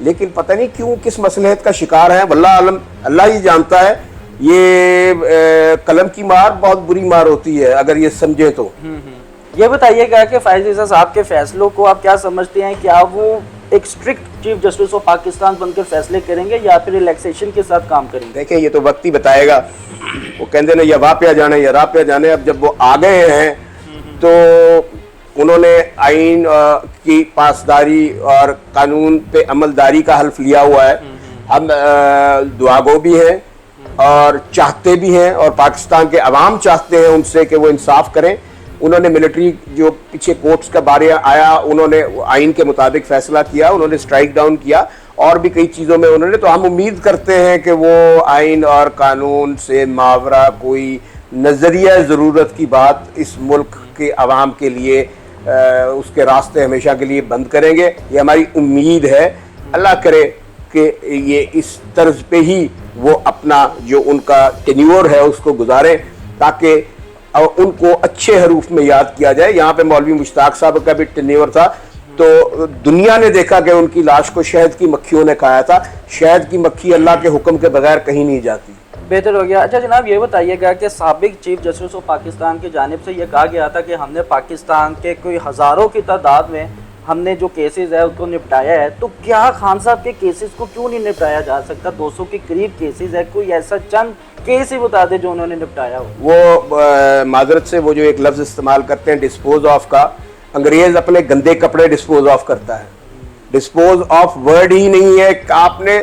لیکن پتہ نہیں کیوں کس مصلحت کا شکار ہیں، واللہ عالم، اللہ ہی جانتا ہے. یہ قلم کی مار بہت بری مار ہوتی ہے اگر یہ سمجھے تو. یہ بتائیے گا کہ فائز عیسیٰ صاحب کے فیصلوں کو آپ کیا سمجھتے ہیں؟ کیا وہ ایک strict chief justice of Pakistan بن کر فیصلے کریں گے یا پھر ریلیکسیشن کے ساتھ کام کریں گے؟ دیکھیں یہ تو وقت ہی بتائے گا. وہ کہتے ہیں یا واہ پہ جانے یا راہ پہ جانے. اب جب وہ آ گئے ہیں تو انہوں نے آئین کی پاسداری اور قانون پہ عملداری کا حلف لیا ہوا ہے. ہم دعا گو بھی ہیں اور چاہتے بھی ہیں، اور پاکستان کے عوام چاہتے ہیں ان سے کہ وہ انصاف کریں. انہوں نے ملٹری جو پیچھے کورٹس کا بارے آیا انہوں نے آئین کے مطابق فیصلہ کیا، انہوں نے اسٹرائک ڈاؤن کیا اور بھی کئی چیزوں میں انہوں نے. تو ہم امید کرتے ہیں کہ وہ آئین اور قانون سے ماورا کوئی نظریہ ضرورت کی بات اس ملک کے عوام کے لیے اس کے راستے ہمیشہ کے لیے بند کریں گے. یہ ہماری امید ہے. اللہ کرے کہ یہ اس طرز پہ ہی وہ اپنا جو ان کا ٹینیور ہے اس کو گزاریں تاکہ ان کو اچھے حروف میں یاد کیا جائے. یہاں پہ مولوی مشتاق صاحب کا بھی ٹینیور تھا تو دنیا نے دیکھا کہ ان کی لاش کو شہد کی مکھیوں نے کھایا تھا. شہد کی مکھی اللہ کے حکم کے بغیر کہیں نہیں جاتی. بہتر ہو گیا. اچھا جناب یہ بتائیے گا کہ سابق چیف جسٹس آف پاکستان کی جانب سے یہ کہا گیا تھا کہ ہم نے پاکستان کے کوئی ہزاروں کی تعداد میں ہم نے جو کیسز ہے اس کو نپٹایا ہے. تو کیا خان صاحب کے کیسز کو کیوں نہیں نپٹایا جا سکتا؟ 200 کے قریب کیسز ہے، کوئی ایسا چند کیس ہی بتا دے جو انہوں نے نپٹایا ہو. وہ معذرت سے وہ جو ایک لفظ استعمال کرتے ہیں ڈسپوز آف کا، انگریز اپنے گندے کپڑے ڈسپوز آف کرتا ہے. ڈسپوز آف ورڈ ہی نہیں ہے کہ آپ نے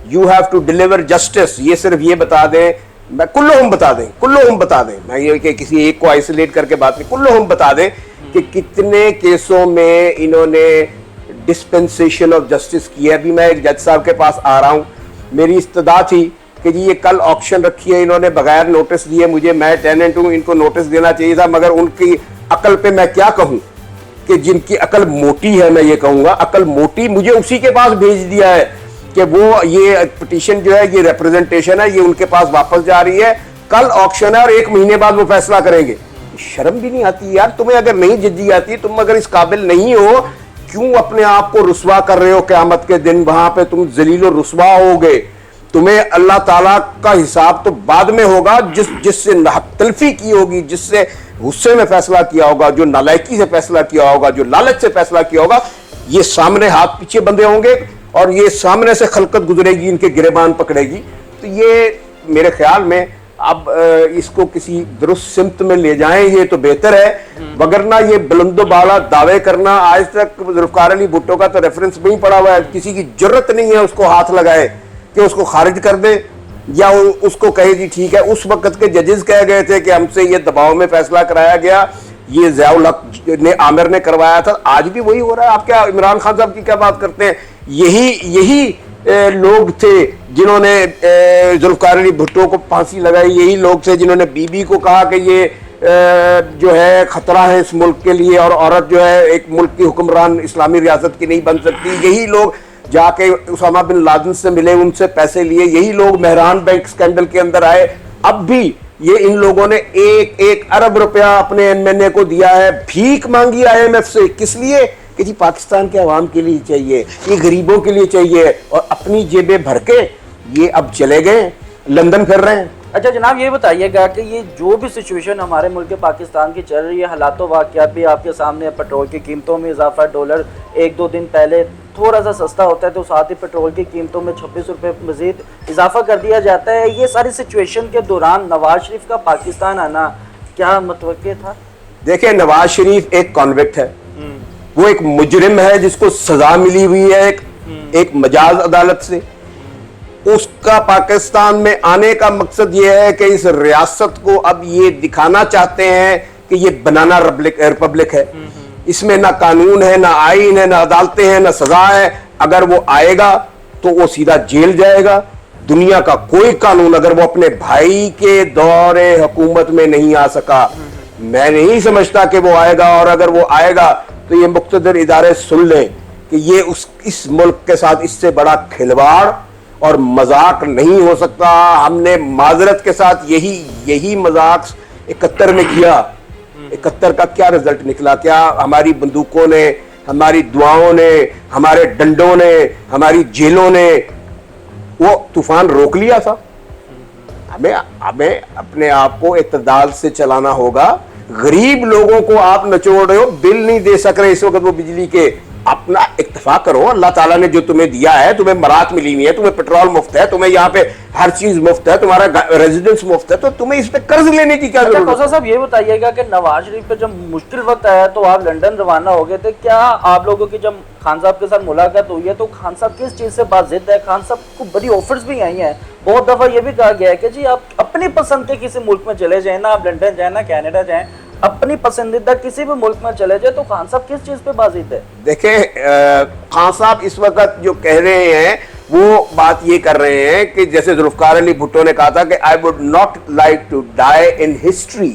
you have to deliver justice. یہ صرف یہ بتا دیں، میں کلہم بتا دیں، میں یہ کہ کسی ایک کو آئسولیٹ کر کے بات نہیں، کلہم بتا دیں کہ کتنے کیسوں میں انہوں نے ڈسپنسیشن آف جسٹس کیا. ابھی میں ایک جج صاحب کے پاس آ رہا ہوں، میری استدعا تھی کہ جی یہ کل آکشن رکھی ہے، انہوں نے بغیر نوٹس دیے مجھے، میں ٹیننٹ ہوں، ان کو نوٹس دینا چاہیے تھا، مگر ان کی عقل پہ میں کیا کہوں کہ جن کی عقل موٹی ہے، میں یہ کہوں گا عقل موٹی، مجھے اسی کے پاس بھیج دیا ہے کہ وہ یہ پٹیشن جو ہے یہ ریپرزنٹیشن ہے یہ ان کے پاس واپس جا رہی ہے، کل آکشن ہے اور 1 مہینے بعد وہ فیصلہ کریں گے. شرم بھی نہیں آتی یار؟ تمہیں اگر نہیں ججی آتی، تم اگر اس قابل نہیں ہو، کیوں اپنے آپ کو رسوا کر رہے ہو؟ قیامت کے دن وہاں پہ تم ذلیل و رسوا ہوگے. تمہیں اللہ تعالیٰ کا حساب تو بعد میں ہوگا، جس سے حق تلفی کی ہوگی، جس سے غصے میں فیصلہ کیا ہوگا، جو نالائکی سے فیصلہ کیا ہوگا، جو لالچ سے فیصلہ کیا ہوگا، یہ سامنے ہاتھ پیچھے بندے ہوں گے اور یہ سامنے سے خلقت گزرے گی، ان کے گریبان پکڑے گی. تو یہ میرے خیال میں اب اس کو کسی درست سمت میں لے جائیں یہ تو بہتر ہے، وگرنہ یہ بلند و بالا دعوے کرنا. آج تک ذوالفقار علی بھٹو کا تو ریفرنس نہیں پڑا ہوا ہے، کسی کی جرت نہیں ہے اس کو ہاتھ لگائے کہ اس کو خارج کر دے یا اس کو کہے جی ٹھیک ہے. اس وقت کے ججز کہہ گئے تھے کہ ہم سے یہ دباؤ میں فیصلہ کرایا گیا، یہ ضیاء الحق نے عامر نے کروایا تھا. آج بھی وہی ہو رہا ہے. آپ کیا عمران خان صاحب کی کیا بات کرتے ہیں؟ یہی لوگ تھے جنہوں نے ذوالفقار علی بھٹو کو پھانسی لگائی، یہی لوگ تھے جنہوں نے بی بی کو کہا کہ یہ جو ہے خطرہ ہے اس ملک کے لیے اور عورت جو ہے ایک ملک کی حکمران اسلامی ریاست کی نہیں بن سکتی. یہی لوگ جا کے اسامہ بن لادن سے ملے، ان سے پیسے لیے. یہی لوگ مہران بینک سکینڈل کے اندر آئے. اب بھی یہ ان لوگوں نے 1 ارب روپیہ اپنے ایم این اے کو دیا ہے، بھیک مانگی IMF سے. کس لیے؟ کہ جی پاکستان کے عوام کے لیے چاہیے، یہ غریبوں کے لیے چاہیے، اور اپنی جیبیں بھر کے یہ اب چلے گئے لندن پھر رہے ہیں. اچھا جناب یہ بتائیے گا کہ یہ جو بھی سچویشن ہمارے ملک پاکستان کی چل رہی ہے، حالات و واقعات بھی آپ کے سامنے، پیٹرول کی قیمتوں میں اضافہ، ڈالر 1-2 دن پہلے تھوڑا سا سستا ہوتا ہے تو ساتھ ہی پیٹرول کی قیمتوں میں 26 روپے مزید اضافہ کر دیا جاتا ہے. یہ ساری سچویشن کے دوران نواز شریف کا پاکستان آنا کیا متوقع تھا؟ دیکھیں نواز شریف ایک کانوکٹ ہے، وہ ایک مجرم ہے جس کو سزا ملی ہوئی ہے ایک مجاز عدالت سے. اس کا پاکستان میں آنے کا مقصد یہ ہے کہ اس ریاست کو اب یہ دکھانا چاہتے ہیں کہ یہ بنانا ریپبلک ہے. اس میں نہ قانون ہے، نہ آئین ہے، نہ عدالتیں ہیں، نہ سزا ہے. اگر وہ آئے گا تو وہ سیدھا جیل جائے گا. دنیا کا کوئی قانون اگر وہ اپنے بھائی کے دور حکومت میں نہیں آ سکا، میں نہیں سمجھتا کہ وہ آئے گا. اور اگر وہ آئے گا تو یہ مقتدر ادارے سن لیں کہ یہ اس ملک کے ساتھ اس سے بڑا کھلواڑ اور مذاق نہیں ہو سکتا. ہم نے معذرت کے ساتھ یہی مذاق 71 میں کیا. 71 کا کیا رزلٹ نکلا؟ کیا ہماری بندوقوں نے ہماری دعاؤں نے, ہمارے ڈنڈوں نے, ہماری جیلوں نے وہ طوفان روک لیا تھا. ہمیں اپنے آپ کو اعتدال سے چلانا ہوگا. غریب لوگوں کو آپ نچوڑ رہے ہو, بل نہیں دے سک رہے اس وقت وہ بجلی کے, اپنا اکتفا کرو. اللہ تعالیٰ نے جو تمہیں دیا ہے, تمہیں مرات ملی ہوئی ہے, تمہیں پیٹرول مفت ہے, تمہیں یہاں پہ ہر چیز مفت ہے, تمہارا ریزیڈنس مفت ہے, تو تمہیں اس پہ قرض لینے کی کیا ضرورت ہے؟ صاحب یہ بتائیے گا کہ نواز شریف پہ جب مشکل وقت آیا تو آپ لنڈن روانہ ہو گئے تھے, کیا آپ لوگوں کی جب خان صاحب کے ساتھ ملاقات ہوئی ہے تو خان صاحب کس چیز سے بات ضد ہے؟ خان صاحب کو بڑی آفرز بھی آئی ہیں, بہت دفعہ یہ بھی کہا گیا ہے کہ جی آپ اپنی پسند کے کسی ملک میں چلے جائیں نا, آپ لنڈن جائیں نا, کینیڈا جائیں, اپنی پسندیدہ کسی بھی ملک میں چلے جائے, تو خان صاحب کس چیز پہ بازید ہے؟ دیکھیں خان صاحب اس وقت جو کہہ رہے ہیں وہ بات یہ کر رہے ہیں کہ جیسے ذوالفقار علی بھٹو نے کہا تھا کہ I would not like to die in history.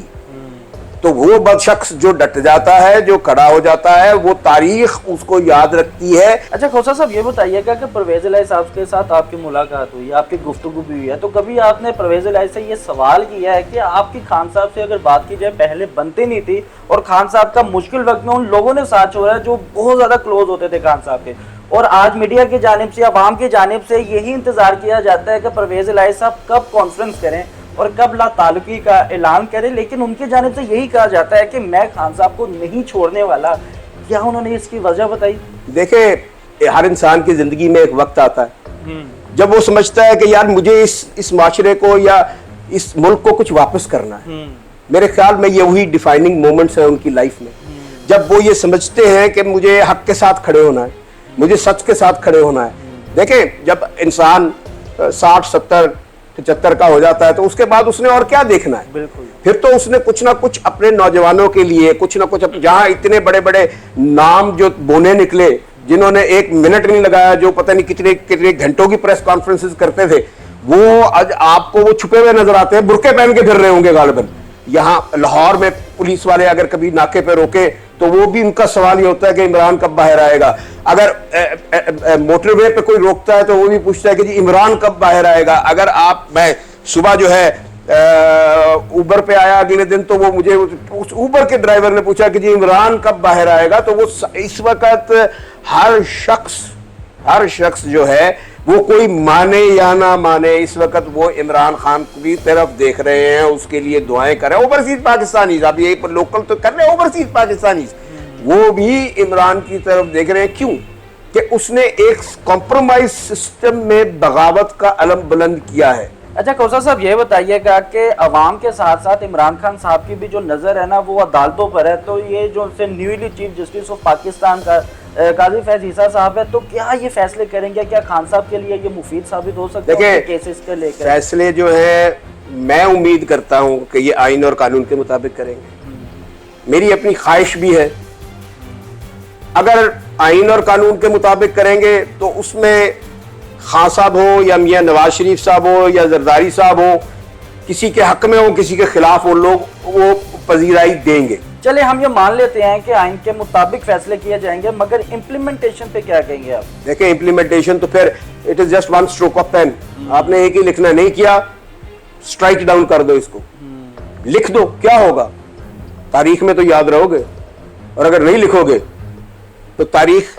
تو وہ بد شخص جو ڈٹ جاتا ہے, جو کھڑا ہو جاتا ہے, وہ تاریخ اس کو یاد رکھتی ہے. اچھا کھوسا صاحب یہ بتائیے گا کہ پرویز الہی صاحب کے ساتھ آپ کی ملاقات ہوئی, آپ کی گفتگو بھی ہوئی ہے, تو کبھی آپ نے پرویز الہی سے یہ سوال کیا ہے کہ آپ کی خان صاحب سے اگر بات کی جائے پہلے بنتی نہیں تھی, اور خان صاحب کا مشکل وقت میں ان لوگوں نے ساتھ چھوڑا جو بہت زیادہ کلوز ہوتے تھے خان صاحب کے, اور آج میڈیا کی جانب سے, عوام کی جانب سے یہی انتظار کیا جاتا ہے کہ پرویز الہی صاحب کب کانفرنس کریں اور کب لا تعلقی کا اعلان کریں, لیکن ان کی جانب سے یہی کہا جاتا ہے کہ میں خان صاحب کو نہیں چھوڑنے والا. کیا انہوں نے اس کی وجہ بتائی؟ دیکھیں ہر انسان کی زندگی میں ایک وقت آتا ہے جب وہ سمجھتا ہے کہ یار مجھے اس معاشرے کو یا اس ملک کو کچھ واپس کرنا ہے. میرے خیال میں یہ وہی ڈیفائننگ مومنٹس ہیں ان کی لائف میں, جب وہ یہ سمجھتے ہیں کہ مجھے حق کے ساتھ کھڑے ہونا ہے, مجھے سچ کے ساتھ کھڑے ہونا ہے. دیکھیں جب انسان 60, 70, 75 کا ہو جاتا ہے تو اس کے بعد اس نے اور کیا دیکھنا ہے؟ بالکل. پھر تو اس نے کچھ نہ کچھ اپنے نوجوانوں کے لیے کچھ نہ کچھ, جہاں اتنے بڑے بڑے نام جو بونے نکلے جنہوں نے 1 منٹ نہیں لگایا, جو پتہ نہیں کتنے گھنٹوں کی پریس کانفرنسز کرتے تھے, وہ آج آپ کو وہ چھپے ہوئے نظر آتے ہیں, برقعے پہن کے پھر رہے ہوں گے غالباً. یہاں لاہور میں پولیس والے اگر کبھی ناکے پہ روکے تو وہ بھی ان کا سوال یہ ہوتا ہے کہ عمران کب باہر آئے گا. اگر موٹر وے پہ کوئی روکتا ہے تو وہ بھی پوچھتا ہے کہ جی عمران کب باہر آئے گا. اگر میں صبح جو ہے اوبر پہ آیا اگلے دن تو وہ مجھے اس اوبر کے ڈرائیور نے پوچھا کہ جی عمران کب باہر آئے گا. تو وہ اس وقت ہر شخص جو ہے وہ کوئی مانے یا نہ مانے اس وقت وہ عمران خان کی طرف دیکھ رہے ہیں, اس کے لیے دعائیں کر رہے ہیں. اوورسیز پاکستانیز, اب یہی پر لوکل تو کر رہے ہیں, اوورسیز پاکستانیز وہ بھی عمران کی طرف دیکھ رہے ہیں. کیوں کہ اس نے ایک کمپرومائز سسٹم میں بغاوت کا علم بلند کیا ہے. اچھا کوثر صاحب یہ بتائیے گا کہ عوام کے ساتھ ساتھ عمران خان صاحب کی بھی جو نظر ہے نا وہ عدالتوں پر ہے, تو یہ جو سے newly chief justice of Pakistan کا قاضی فیض عیسیٰ صاحب ہے, تو کیا یہ فیصلے کریں گے, کیا خان صاحب کے لیے یہ مفید ثابت ہو سکتا ہے کیسز کے لے کر؟ فیصلے جو ہیں میں امید کرتا ہوں کہ یہ آئین اور قانون کے مطابق کریں گے. میری اپنی خواہش بھی ہے اگر آئین اور قانون کے مطابق کریں گے تو اس میں خان صاحب ہو یا میاں نواز شریف صاحب ہو یا زرداری صاحب ہو, کسی کے حق میں ہو کسی کے خلاف ہو, لوگ وہ پذیرائی دیں گے. چلے ہم یہ مان لیتے ہیں کہ آئین کے مطابق فیصلے کیے جائیں گے, مگر امپلیمنٹیشن پہ کیا کہیں گے آپ؟ دیکھیں امپلیمنٹیشن تو پھر it is just one stroke of pen. آپ نے ایک ہی لکھنا نہیں کیا, اسٹرائک ڈاؤن کر دو, اس کو لکھ دو, کیا ہوگا؟ تاریخ میں تو یاد رہو گے, اور اگر نہیں لکھو گے تو تاریخ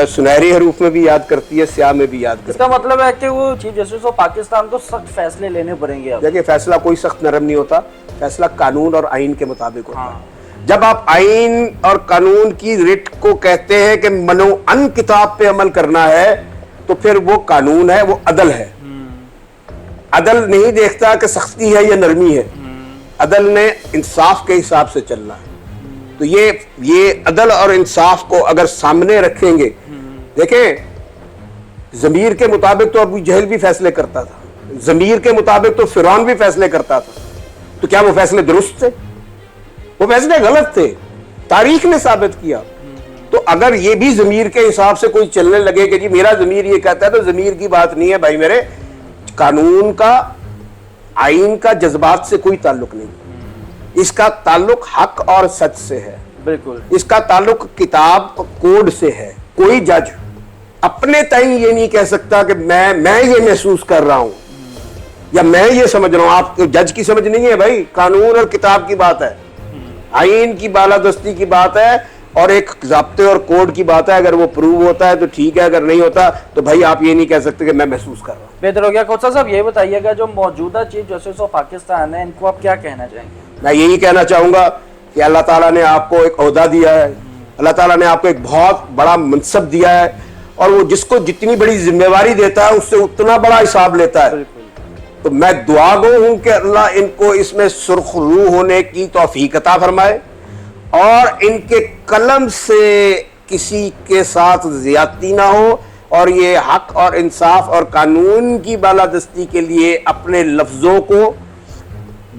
سنہری حروف میں بھی یاد کرتی ہے, سیاہ میں بھی یاد کرتی ہے. اس کا مطلب ہے کہ وہ چیف جسٹس آف پاکستان کو سخت فیصلے لینے پڑیں گے. دیکھیں فیصلہ کوئی سخت نرم نہیں ہوتا, فیصلہ قانون اور آئین کے مطابق ہوتا ہے. جب آپ آئین اور قانون کی رٹ کو کہتے ہیں کہ منو ان کتاب پہ عمل کرنا ہے تو پھر وہ قانون ہے, وہ عدل ہے. عدل نہیں دیکھتا کہ سختی ہے یا نرمی ہے, عدل نے انصاف کے حساب سے چلنا ہے. تو یہ عدل اور انصاف کو اگر سامنے رکھیں گے, دیکھیں ضمیر کے مطابق تو ابو جہل بھی فیصلے کرتا تھا, ضمیر کے مطابق تو فرعون بھی فیصلے کرتا تھا, تو کیا وہ فیصلے درست تھے؟ وہ فیصلے غلط تھے, تاریخ نے ثابت کیا. تو اگر یہ بھی ضمیر کے حساب سے کوئی چلنے لگے کہ جی میرا ضمیر یہ کہتا ہے, تو ضمیر کی بات نہیں ہے بھائی میرے. قانون کا, آئین کا جذبات سے کوئی تعلق نہیں, اس کا تعلق حق اور سچ سے ہے. بالکل, اس کا تعلق کتاب کوڈ سے ہے. کوئی جج اپنے تئیں یہ نہیں کہہ سکتا کہ میں یہ محسوس کر رہا ہوں یا میں یہ سمجھ رہا ہوں. آپ جج کی سمجھ نہیں ہے بھائی, قانون اور کتاب کی بات ہے, آئین کی بالادستی کی بات ہے, اور ایک ضابطے اور کوڈ کی بات ہے, اگر وہ پروو ہوتا ہے تو ٹھیک ہے, اگر نہیں ہوتا تو بھائی آپ یہ نہیں کہہ سکتے کہ میں محسوس کر رہا ہوں. بہتر ہو گیا. کوثر صاحب یہ بتائیے گا جو موجودہ چیف جسٹس آف پاکستان ہیں ان کو آپ کیا کہنا چاہیں گے؟ میں یہی کہنا چاہوں گا کہ اللہ تعالیٰ نے آپ کو ایک عہدہ دیا ہے, اللہ تعالیٰ نے آپ کو ایک بہت بڑا منصب دیا ہے, اور وہ جس کو جتنی بڑی ذمہ داری دیتا ہے اس سے اتنا بڑا حساب لیتا ہے. تو میں دعا گو ہوں کہ اللہ ان کو اس میں سرخ روح ہونے کی توفیق عطا فرمائے, اور ان کے قلم سے کسی کے ساتھ زیادتی نہ ہو, اور یہ حق اور انصاف اور قانون کی بالادستی کے لیے اپنے لفظوں کو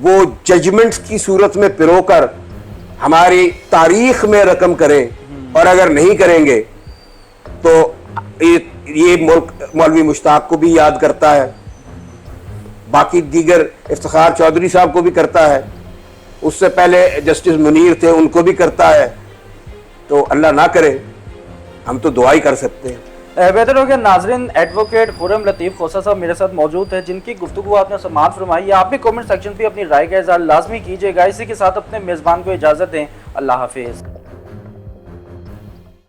وہ ججمنٹس کی صورت میں پرو کر ہماری تاریخ میں رقم کریں, اور اگر نہیں کریں گے تو یہ ملک مولوی مشتاق کو بھی یاد کرتا ہے, باقی دیگر افتخار چودھری صاحب کو بھی کرتا ہے, اس سے پہلے جسٹس منیر تھے ان کو بھی کرتا ہے. تو اللہ نہ کرے, ہم تو دعا ہی کر سکتے ہیں. بہتر ہو گیا. ناظرین, ایڈوکیٹ خرم لطیف خوسا صاحب میرے ساتھ موجود ہیں جن کی گفتگو آپ نے سماعت فرمائی ہے. آپ بھی کامنٹ سیکشن پہ اپنی رائے کا اظہار لازمی کیجیے گا. اسی کے ساتھ اپنے میزبان کو اجازت دیں. اللہ حافظ.